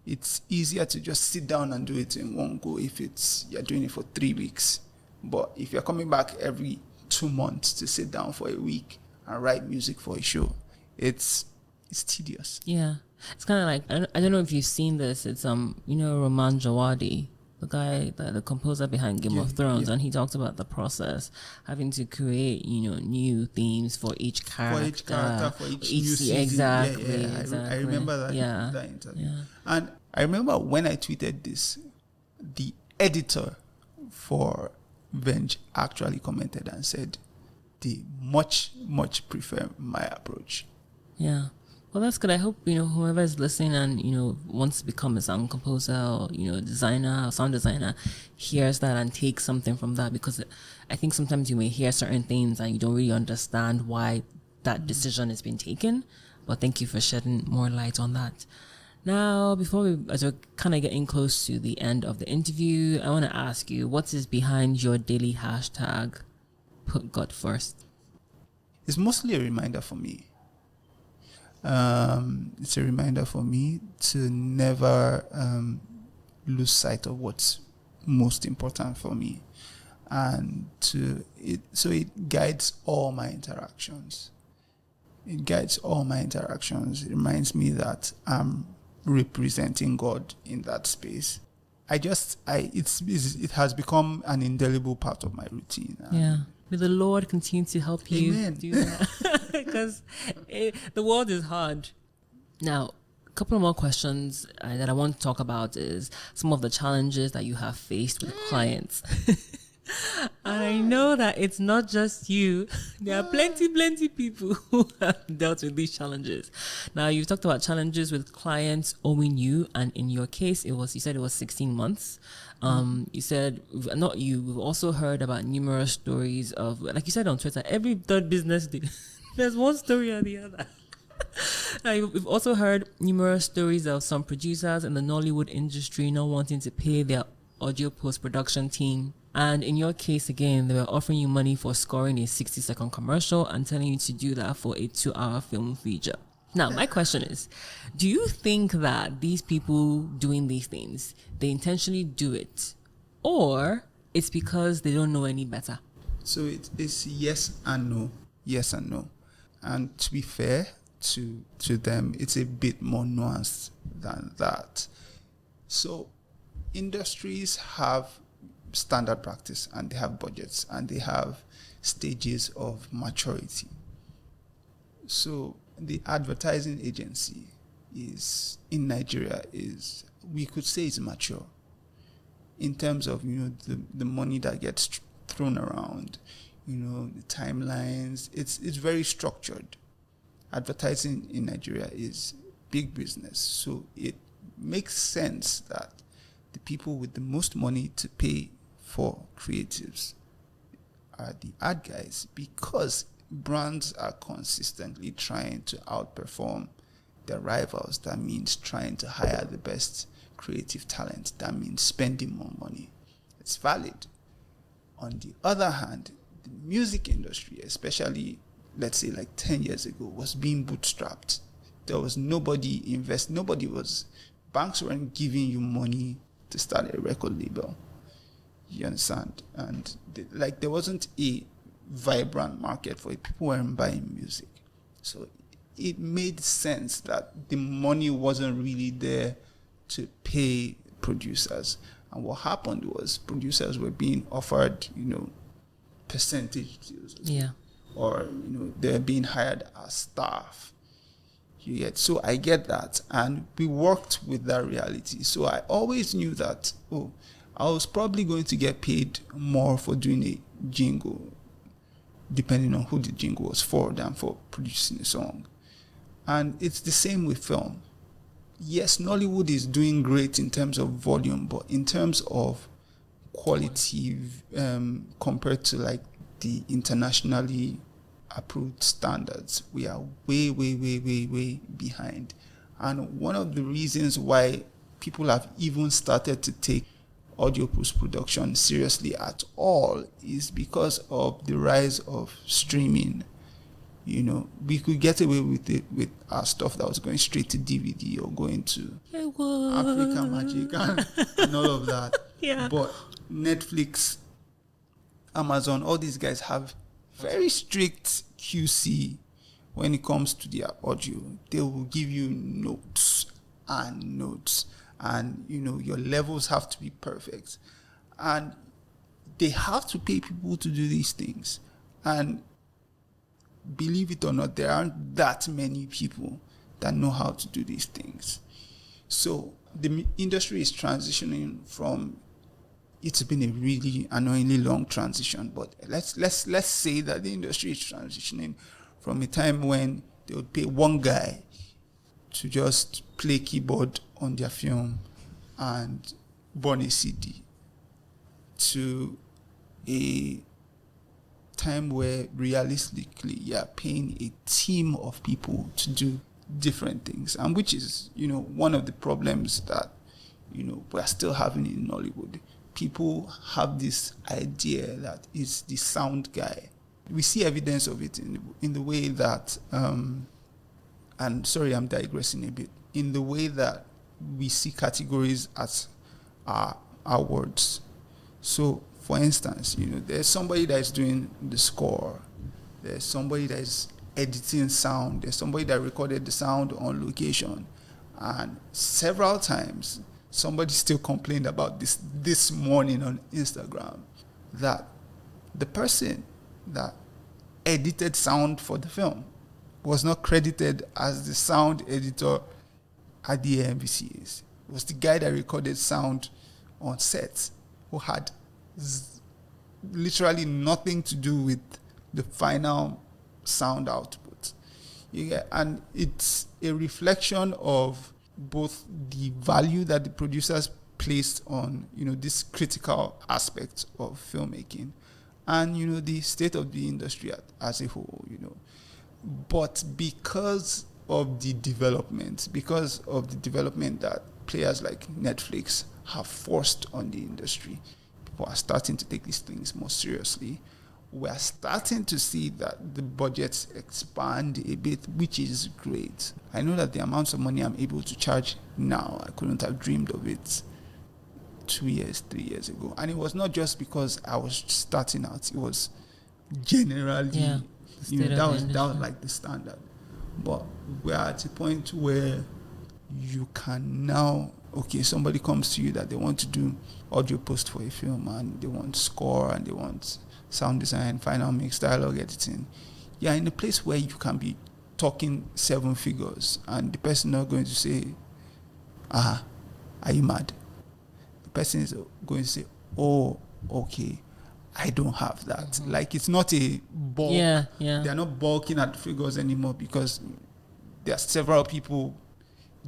It's easier to just sit down and do it in one go if you're doing it for 3 weeks. But if you're coming back every 2 months to sit down for a week and write music for a show, it's tedious. Yeah. It's kind of like, I don't know if you've seen this. It's, Roman Jawadi, the guy, the composer behind Game of Thrones, and he talks about the process, having to create, new themes for each character. For each new season. Exactly. I remember that interview. Yeah. And I remember when I tweeted this, the editor for Venge actually commented and said they much, much prefer my approach. Yeah. Well, that's good. I hope, whoever is listening and, wants to become a sound composer or, designer or sound designer hears that and takes something from that, because I think sometimes you may hear certain things and you don't really understand why that decision has been taken. But thank you for shedding more light on that. Now, as we're kind of getting close to the end of the interview, I want to ask you, what is behind your daily hashtag, Put God First? It's mostly a reminder for me. It's a reminder for me to never lose sight of what's most important for me, and it guides all my interactions. It reminds me that I'm representing God in that space. It has become an indelible part of my routine. Yeah. May the Lord continue to help you Amen. do that. Because the world is hard. Now, a couple of more questions that I want to talk about is some of the challenges that you have faced with clients. And I know that it's not just you. There are plenty people who have dealt with these challenges. Now, you've talked about challenges with clients owing you, and in your case, you said it was 16 months. You said, we've also heard about numerous stories of, like you said on Twitter, every third business day, there's one story or the other. We've also heard numerous stories of some producers in the Nollywood industry not wanting to pay their audio post-production team. And in your case, again, they were offering you money for scoring a 60-second commercial and telling you to do that for a 2-hour film feature. Now, my question is, do you think that these people doing these things, they intentionally do it, or it's because they don't know any better? So it's yes and no. Yes and no. And to be fair to them, it's a bit more nuanced than that. So industries have standard practice, and they have budgets, and they have stages of maturity. So the advertising agency in Nigeria we could say is mature in terms of the money that gets thrown around, the timelines. It's very structured. Advertising in Nigeria is big business, so it makes sense that the people with the most money to pay for creatives are the ad guys, because brands are consistently trying to outperform their rivals. That means trying to hire the best creative talent. That means spending more money. It's valid. On the other hand, the music industry, especially, let's say like 10 years ago, was being bootstrapped. There was banks weren't giving you money to start a record label. You understand? And there wasn't a vibrant market for it. People weren't buying music. So it made sense that the money wasn't really there to pay producers. And what happened was producers were being offered, percentage deals. Yeah. Or, they're being hired as staff. So I get that. And we worked with that reality. So I always knew that, I was probably going to get paid more for doing a jingle, depending on who the jingle was for, than for producing a song. And it's the same with film. Yes, Nollywood is doing great in terms of volume, but in terms of quality, compared to like the internationally approved standards, we are way, way, way, way, way behind. And one of the reasons why people have even started to take audio post-production seriously at all is because of the rise of streaming. You know, we could get away with it with our stuff that was going straight to DVD or going to Africa Magic and all of that. Yeah. But Netflix, Amazon, all these guys have very strict QC when it comes to their audio. They will give you notes, and you know, your levels have to be perfect, and they have to pay people to do these things. And believe it or not, there aren't that many people that know how to do these things. So the industry is transitioning from, it's been a really annoyingly long transition, but let's say that the industry is transitioning from a time when they would pay one guy to just play keyboard on their film and burn a CD, to a time where realistically you're paying a team of people to do different things, and which is, you know, one of the problems that, you know, we're still having in Nollywood. People have this idea that it's the sound guy. We see evidence of it in the way that, and sorry, I'm digressing a bit, in the way that we see categories as our awards. So, for instance, you know, there's somebody that is doing the score, there's somebody that is editing sound, there's somebody that recorded the sound on location, and several times somebody still complained about this morning on Instagram, that the person that edited sound for the film was not credited as the sound editor at the AMVCAs. It was the guy that recorded sound on set who had literally nothing to do with the final sound output. And it's a reflection of both the value that the producers placed on, you know, this critical aspect of filmmaking, and, you know, the state of the industry as a whole, you know. But because of the development that players like Netflix have forced on the industry, people are starting to take these things more seriously. We're starting to see that the budgets expand a bit, which is great. I know that the amounts of money I'm able to charge now, I couldn't have dreamed of it 2 years, 3 years ago. And it was not just because I was starting out. It was generally, that was like the standard. But we're at a point where you can now, okay, somebody comes to you that they want to do audio post for a film, and they want score, and they want sound design, final mix, dialogue editing. You're in a place where you can be talking 7 figures, and the person not going to say, are you mad? The person is going to say, oh, okay, I don't have that. Mm-hmm. Like, it's not a bulk. Yeah. They're not bulking at figures anymore, because there are several people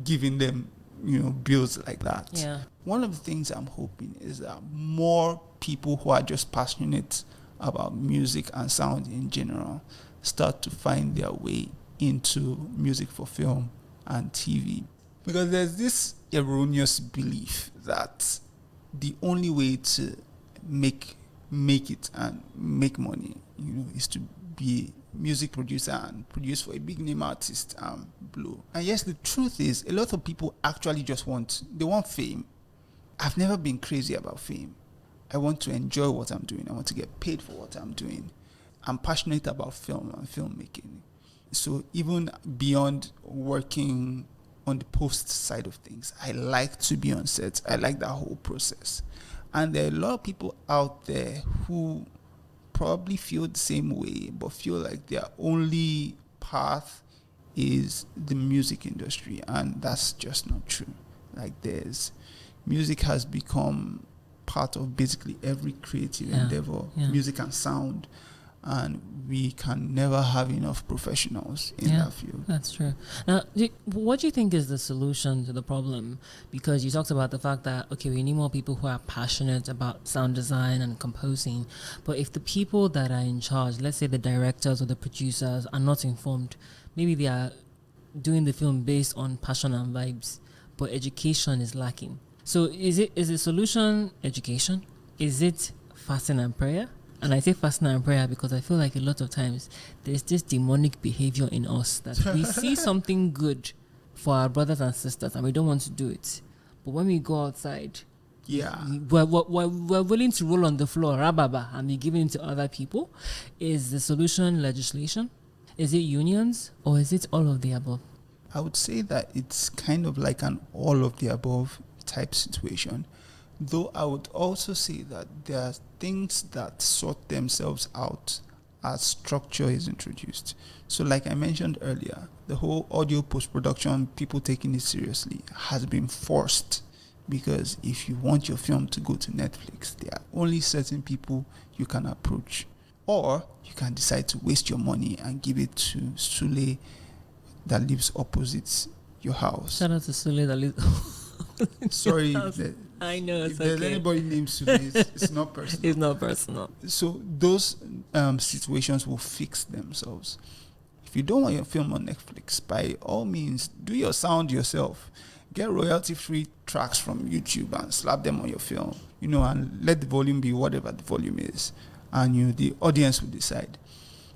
giving them, you know, bills like that. Yeah. One of the things I'm hoping is that more people who are just passionate about music and sound in general start to find their way into music for film and TV. Because there's this erroneous belief that the only way to make it and make money, you know, is to be a music producer and produce for a big name artist and blow. And yes, the truth is, a lot of people actually just want fame. I've never been crazy about fame. I want to enjoy what I'm doing. I want to get paid for what I'm doing. I'm passionate about film and filmmaking. So even beyond working on the post side of things, I like to be on set. I like that whole process. And there are a lot of people out there who probably feel the same way, but feel like their only path is the music industry. And that's just not true. Like, music has become part of basically every creative endeavor, music and sound. And we can never have enough professionals in that field. That's true. Now, what do you think is the solution to the problem? Because you talked about the fact that, okay, we need more people who are passionate about sound design and composing. But if the people that are in charge, let's say the directors or the producers, are not informed, maybe they are doing the film based on passion and vibes, but education is lacking. So is the solution education? Is it fasting and prayer? And I say fasting and prayer because I feel like a lot of times there's this demonic behavior in us that we see something good for our brothers and sisters and we don't want to do it. But when we go outside, we're willing to roll on the floor, rababa, and be given to other people. Is the solution legislation? Is it unions? Or is it all of the above? I would say that it's kind of like an all of the above type situation. Though I would also say that there are things that sort themselves out as structure is introduced. So like I mentioned earlier, the whole audio post-production, people taking it seriously, has been forced, because if you want your film to go to Netflix, there are only certain people you can approach. Or you can decide to waste your money and give it to Sule that lives opposite your house. Shout out to Sule that lives Sorry, I know, it's if there's anybody named Sule, it's not personal. It's not personal. So those situations will fix themselves. If you don't want your film on Netflix, by all means, do your sound yourself. Get royalty-free tracks from YouTube and slap them on your film, and let the volume be whatever the volume is, and the audience will decide.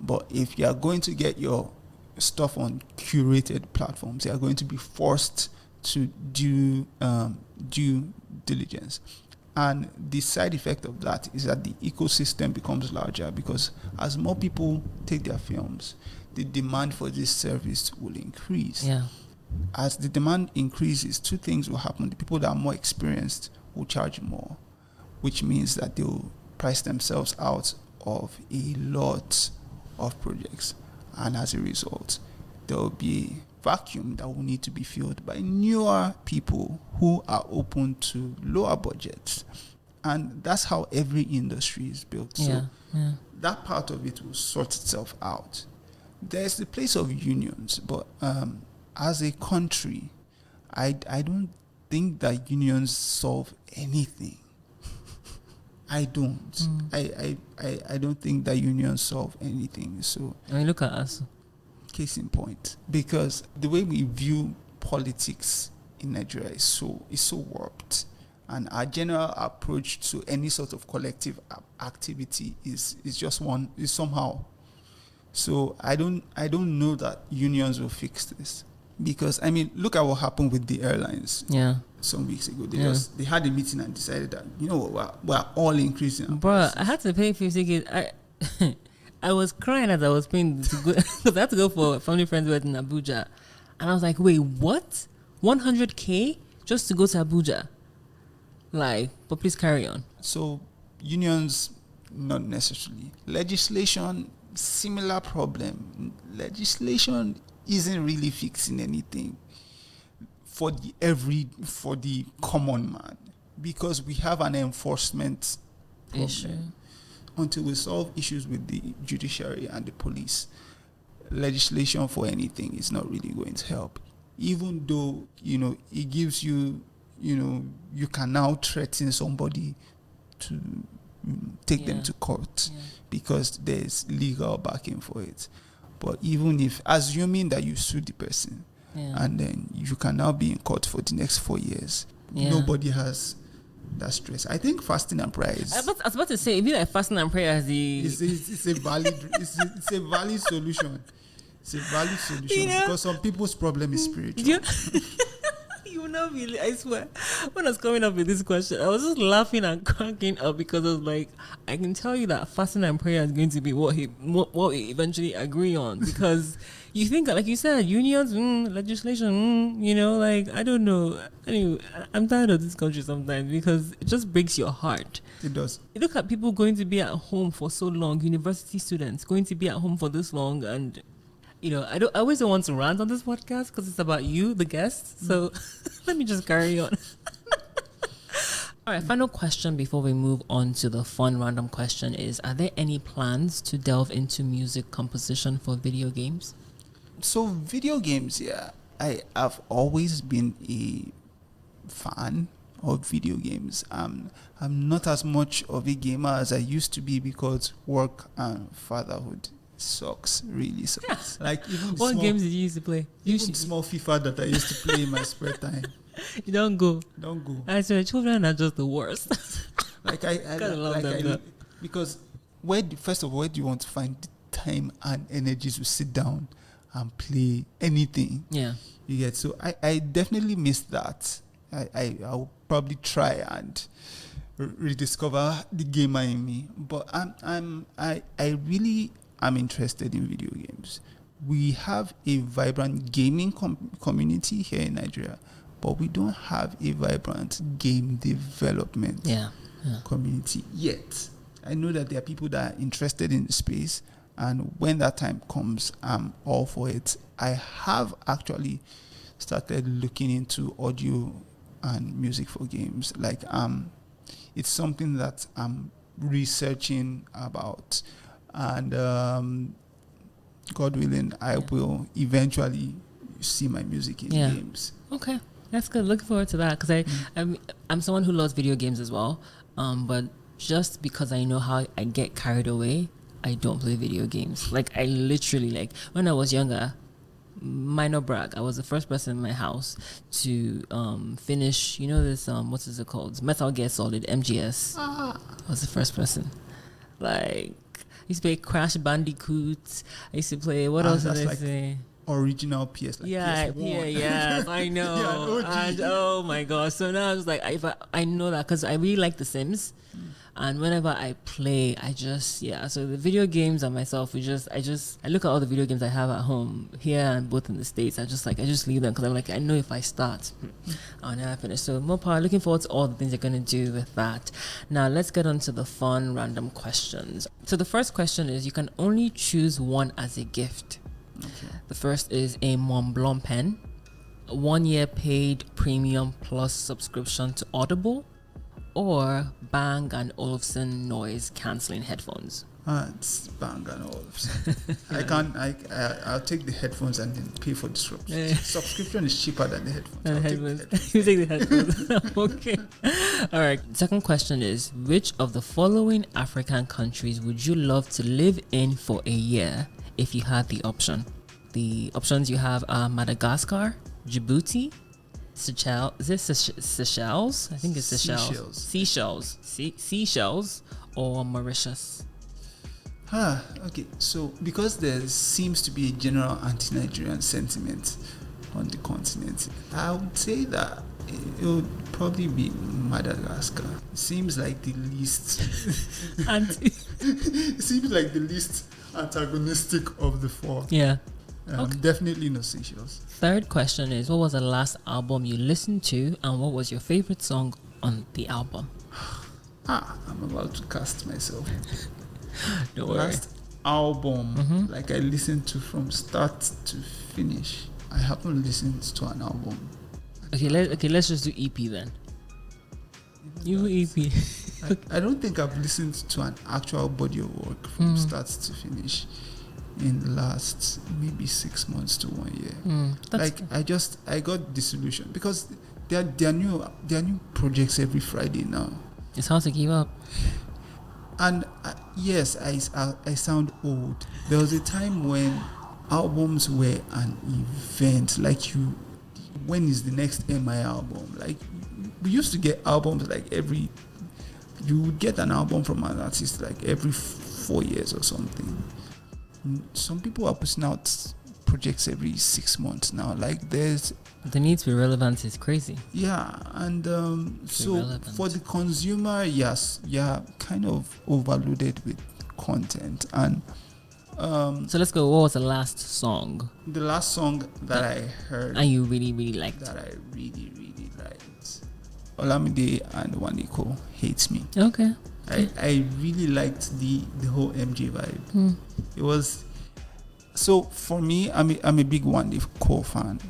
But if you are going to get your stuff on curated platforms, you are going to be forced to do due diligence. And the side effect of that is that the ecosystem becomes larger, because as more people take their films, the demand for this service will increase. Yeah. As the demand increases, two things will happen. The people that are more experienced will charge more, which means that they will price themselves out of a lot of projects. And as a result, there will be vacuum that will need to be filled by newer people who are open to lower budgets. And that's how every industry is built. So that part of it will sort itself out. There's the place of unions, but as a country, I don't think that unions solve anything. I don't. I don't think that unions solve anything. So I mean, look at us. Case in point, because the way we view politics in Nigeria is so warped, and our general approach to any sort of collective activity is somehow. So I don't know that unions will fix this, because I mean, look at what happened with the airlines. Yeah. Some weeks ago, they had a meeting and decided that we're all increasing. Bro, I had to pay 50K. I was crying as I was paying to go, because I had to go for a family friend's wedding in Abuja, and I was like, wait, what? 100K just to go to Abuja? But please carry on. So unions, not necessarily. Legislation, similar problem. Legislation isn't really fixing anything for the common man, because we have an enforcement issue. Until we solve issues with the judiciary and the police, legislation for anything is not really going to help. Even though, it gives you, you can now threaten somebody to take them to court because there's legal backing for it. But even if, assuming that you sue the person, and then you can now be in court for the next 4 years, nobody has that stress. I think fasting and prayer is... I was about to say, if you like fasting and prayer as the... It's a valid solution. It's a valid solution, because some people's problem is spiritual. You will not believe, I swear. When I was coming up with this question, I was just laughing and cracking up, because I was like, I can tell you that fasting and prayer is going to be what we eventually agree on, because you think, like you said, unions, legislation, I don't know. Anyway, I'm tired of this country sometimes, because it just breaks your heart. It does. You look at people going to be at home for so long, university students going to be at home for this long, and I always don't want to rant on this podcast because it's about you, the guest. So let me just carry on. All right, final question before we move on to the fun random question is, are there any plans to delve into music composition for video games? So video games, yeah, I have always been a fan of video games. I'm not as much of a gamer as I used to be because work and fatherhood really sucks. Like even What games did you used to play? Even small FIFA that I used to play in my spare time. You don't go. I said children are just the worst. Because first of all, where do you want to find the time and energy to sit down and play anything? Yeah, you get. So I definitely miss that. I'll probably try and rediscover the gamer in me. But I really am interested in video games. We have a vibrant gaming community here in Nigeria, but we don't have a vibrant game development community yet. I know that there are people that are interested in the space, and when that time comes, I'm all for it. I have actually started looking into audio and music for games. Like it's something that I'm researching about, and God willing, I will eventually see my music in games. Okay, that's good. Looking forward to that, because I'm someone who loves video games as well. But just because I know how I get carried away, I don't play video games. Like I literally, like when I was younger, minor brag, I was the first person in my house to finish, this what is it called, Metal Gear Solid MGS. I was the first person. Like I used to play Crash Bandicoot. I used to play, what else did I say? Original PS, like PS1. Yeah, I know. And oh my gosh! So now I was like, I know that because I really like The Sims, and whenever I play, So the video games and myself, I look at all the video games I have at home here and both in the States. I just leave them because I'm like, I know if I start, I'll never finish. So more power. Looking forward to all the things you're gonna do with that. Now let's get on to the fun random questions. So the first question is, you can only choose one as a gift. Okay. The first is a Mont Blanc pen, 1 year paid premium plus subscription to Audible, or Bang & Olufsen noise cancelling headphones. It's Bang & Olufsen. I'll take the headphones and then pay for the subscription. Subscription is cheaper than the headphones. You take the headphones. Okay. All right. Second question is, which of the following African countries would you love to live in for a year if you had the option? The options you have are Madagascar, Djibouti, Seychelles. Is it Seychelles? I think it's Seychelles. Seychelles or Mauritius. Okay. So because there seems to be a general anti-Nigerian sentiment on the continent, I would say that it would probably be Madagascar. It seems like the least antagonistic of the four. Yeah. Okay. Definitely no Seychelles. Third question is, what was the last album you listened to, and what was your favorite song on the album? I'm about to cast myself. Don't worry. Last album, like I listened to from start to finish. I haven't listened to an album. Okay, let's just do EP then. You EP. I don't think I've listened to an actual body of work from start to finish in the last maybe 6 months to 1 year. I got disillusioned because there are new projects every Friday now. It's hard to keep up. And yes, I sound old. There was a time when albums were an event. Like when is the next MI album? Like we used to get albums like you would get an album from an artist like every 4 years or something. Some people are putting out projects every 6 months now. Like the need to be relevant is crazy. Yeah, and so for the consumer, yes, kind of overloaded with content. And so let's go. What was the last song? The last song that I heard and you really, really liked. That I really, really liked. Olamide and Waniko, Hates Me. Okay. I really liked the whole MJ vibe. It was so for me. I'm a big Waniko fan.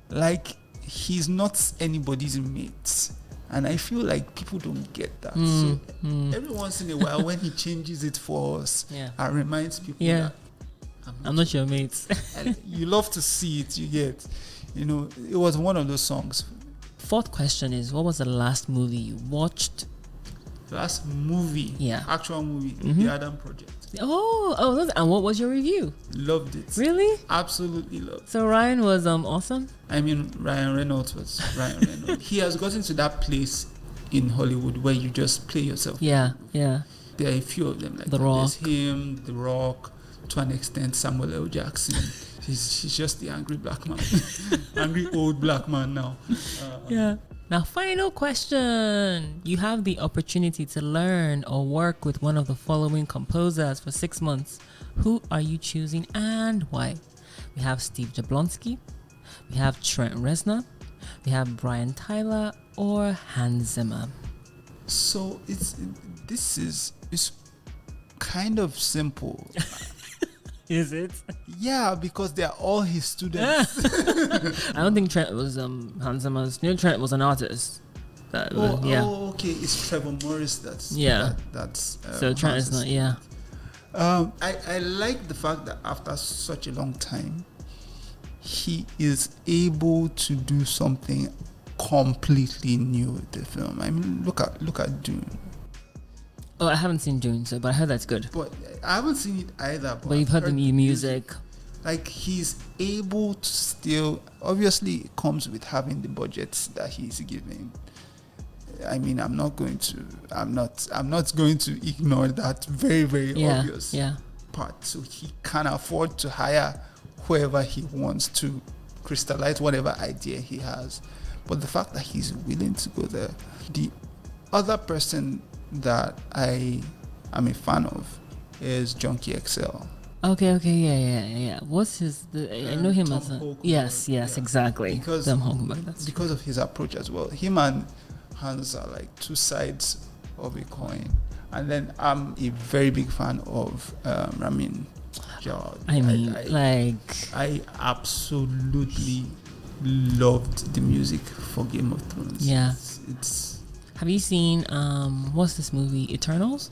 Like he's not anybody's mate, And I feel like people don't get that. So every once in a while, when he changes it for us, and reminds people that I'm not your mate. And you love to see it, you get. You know, it was one of those songs. Fourth question is, what was the last movie you watched? Last movie? Actual movie, The Adam Project. Oh, and what was your review? Loved it. Really? Absolutely loved it. So Ryan was awesome? I mean, Ryan Reynolds was Ryan Reynolds. He has gotten to that place in Hollywood where you just play yourself. Yeah. There are a few of them. Like The Rock. There's him, The Rock, to an extent, Samuel L. Jackson. He's just the angry black man. Angry old black man now. Now, final question. You have the opportunity to learn or work with one of the following composers for 6 months. Who are you choosing and why? We have Steve Jablonski. We have Trent Reznor. We have Brian Tyler or Hans Zimmer. So it's kind of simple. Is it? Yeah, because they're all his students. I don't think Trent was Hans Zimmer's. Trent was an artist. Okay. It's Trevor Morris that's so Trent is not. I like the fact that after such a long time, he is able to do something completely new with the film. I mean, look at Dune. Oh, I haven't seen Dune, but I heard that's good. But I haven't seen it either. But you've heard the new music. Like, he's able to still, obviously it comes with having the budgets that he's giving. I mean, I'm not going to ignore that very, very obvious part. So he can afford to hire whoever he wants to crystallize whatever idea he has. But the fact that he's willing to go there. The other person that I am a fan of is Junkie XL. Okay, yeah. What's his? I know him as yes, exactly. Because of his approach as well. Him and Hans are like two sides of a coin. And then I'm a very big fan of Ramin Djawad. I absolutely loved the music for Game of Thrones. Yeah. It's Have you seen what's this movie, Eternals?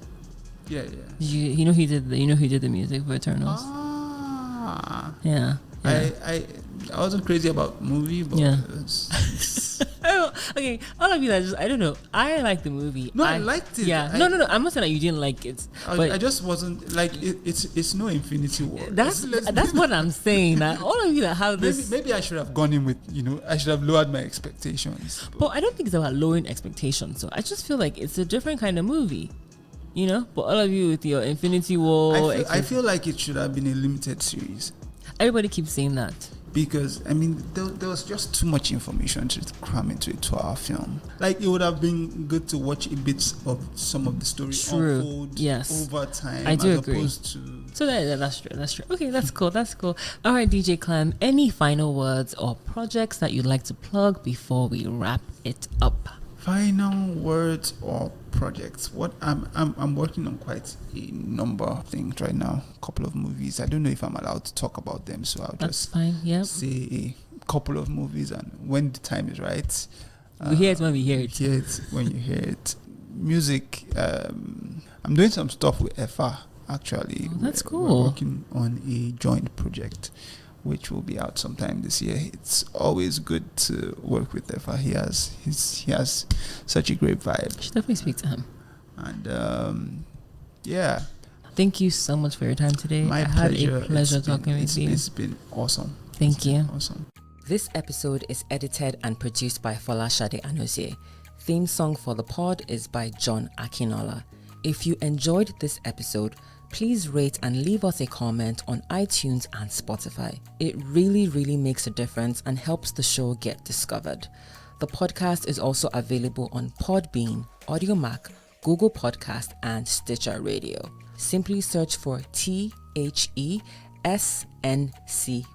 Yeah. You know who did the music for Eternals? Yeah. I wasn't crazy about movie, but okay. All of you that I don't know. I like the movie. No, I liked it. Yeah. No. I'm not saying that you didn't like it. I just wasn't like it. It's no Infinity War. That's what I'm saying. All of you that have this. Maybe I should have gone in with I should have lowered my expectations. But I don't think it's about lowering expectations. So I just feel like it's a different kind of movie. But all of you with your Infinity War. I feel like it should have been a limited series. Everybody keeps saying that. Because, I mean, there was just too much information to cram into a 2-hour film. Like, it would have been good to watch a bit of some of the story unfold over time. I do agree. Opposed to... So that's true. Okay, that's cool. All right, DJ Klem, any final words or projects that you'd like to plug before we wrap it up? Final words or projects. What I'm working on quite a number of things right now. A couple of movies. I don't know if I'm allowed to talk about them, so I'll just say a couple of movies, and when the time is right. We hear it when we hear it. Hear it when you hear it. Music. I'm doing some stuff with Efa actually. Oh, that's cool. We're working on a joint project, which will be out sometime this year. It's always good to work with Efa. He has such a great vibe. You should definitely speak to him. And thank you so much for your time today. My pleasure. Had a pleasure talking with you. It's been awesome. Thank you. Awesome. This episode is edited and produced by Folashade Anozie. Theme song for the pod is by John Akinola. If you enjoyed this episode, please rate and leave us a comment on iTunes and Spotify. It really, really makes a difference and helps the show get discovered. The podcast is also available on Podbean, AudioMac, Google Podcast, and Stitcher Radio. Simply search for TheSNC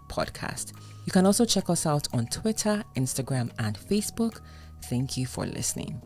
Podcast. You can also check us out on Twitter, Instagram, and Facebook. Thank you for listening.